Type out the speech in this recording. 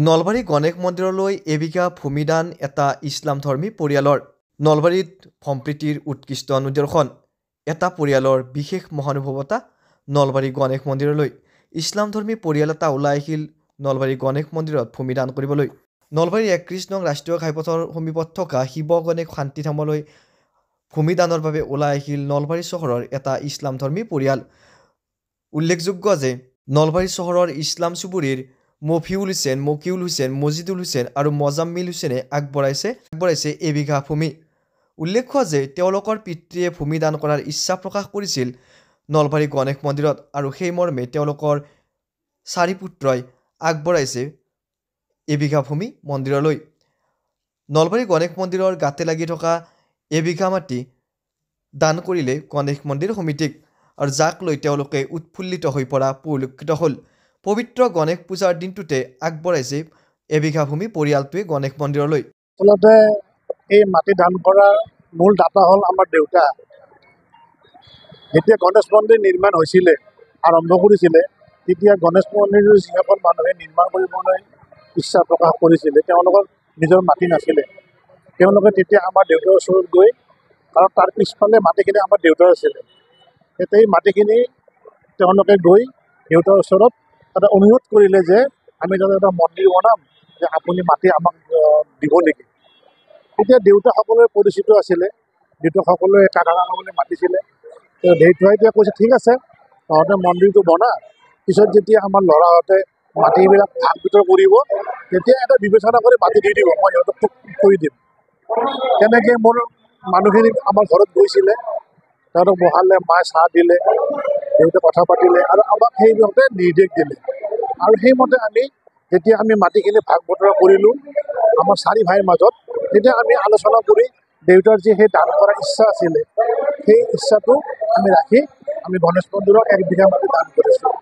নলবাৰী গণেশ মন্দিৰলৈ এবিঘা ভূমিদান এটা ইছলামধৰ্মী পৰিয়ালৰ। নলবাৰীত সম্প্ৰীতিৰ উৎকৃষ্ট নিদৰ্শন এটা পৰিয়ালৰ বিশেষ মহানুভৱতা নলবাৰী গণেশ মন্দিৰলৈ ইছলামধৰ্মী পৰিয়াল এটা ওলাই আহিল নলবাৰী গণেশ মন্দিৰত ভূমিদান কৰিবলৈ। নলবাৰী ৩১ নং ৰাষ্ট্ৰীয় ঘাইপথৰ সমীপত থকা শিৱ গণেশ শান্তিধামলৈ ভূমিদানৰ বাবে ওলাই আহিল নলবাৰী চহৰৰ এটা ইছলামধৰ্মী পৰিয়াল। উল্লেখযোগ্য যে নলবাৰী চহৰৰ ইছলাম চুবুৰীৰ মকিউল হুছেইন, মজিদুল হুছেইন আৰু মজাম্মিল হুছেইনে আগবঢ়াইছে এবিঘা ভূমি। উল্লেখ্য যে তেওঁলোকৰ পিতৃয়ে ভূমি দান কৰাৰ ইচ্ছা প্ৰকাশ কৰিছিল নলবাৰী গণেশ মন্দিৰত আৰু সেই মৰ্মে তেওঁলোকৰ 4 পুত্ৰই আগবঢ়াইছে এবিঘা ভূমি মন্দিৰলৈ। নলবাৰী গণেশ মন্দিৰৰ গাতে লাগি থকা এবিঘা মাটি দান কৰিলে গণেশ মন্দিৰ সমিতিক আৰু যাক লৈ তেওঁলোকে উৎফুল্লিত হৈ পৰা পৰিলক্ষিত হ'ল। পবিত্ৰ গণেশ পূজাৰ দিনটোতে আগবঢ়াইছে এবিঘা ভূমি পৰিয়ালটোৱে গণেশ মন্দিৰলৈ। আচলতে এই মাটি দান কৰাৰ মূল দাতা হ'ল আমাৰ দেউতা। যেতিয়া গণেশ মন্দিৰ নিৰ্মাণ হৈছিলে, আৰম্ভ কৰিছিলে, তেতিয়া গণেশ মন্দিৰৰ যিসকল মানুহে নিৰ্মাণ কৰিবলৈ ইচ্ছা প্ৰকাশ কৰিছিলে তেওঁলোকৰ নিজৰ মাটি নাছিলে। তেওঁলোকে তেতিয়া আমাৰ দেউতাৰ ওচৰত গৈ, কাৰণ তাৰ পিছফালে মাটিখিনি আমাৰ দেউতাৰ আছিলে, সেই মাটিখিনি তেওঁলোকে গৈ দেউতাৰ ওচৰত এটা অনুৰোধ কৰিলে যে আমি তাতে এটা মন্দিৰ বনাম, যে আপুনি মাটি আমাক দিব নেকি। তেতিয়া দেউতা সকলোৱে পৰিচিত আছিলে, দেউতা সকলোৱে কাকা বুলি মাতিছিলে। দেউতাই এতিয়া কৈছে ঠিক আছে তহঁতে মন্দিৰটো বনা, পিছত যেতিয়া আমাৰ ল'ৰাহঁতে মাটিবিলাক ভাগ বিতৰ কৰিব তেতিয়া এটা বিবেচনা কৰি মাটি দি দিব, মই সিহঁতক কৰি দিম। তেনেকৈ মোৰ মানুহখিনি আমাৰ ঘৰত গৈছিলে, সিহঁতক বহালে, মায়ে চাহ দিলে, দেউতাই কথা পাতিলে আৰু আমাক সেইমতে নিৰ্দেশ দিলে। আৰু সেইমতে যেতিয়া আমি মাটিখিনি ভাগ বতৰা কৰিলোঁ আমাৰ 4 ভাইৰ মাজত, তেতিয়া আমি আলোচনা কৰি দেউতাৰ যি সেই দান কৰাৰ ইচ্ছা আছিলে সেই ইচ্ছাটো আমি ৰাখি আমি গণেশ মন্দিৰক 1 বিঘা মাটি দান কৰিছোঁ।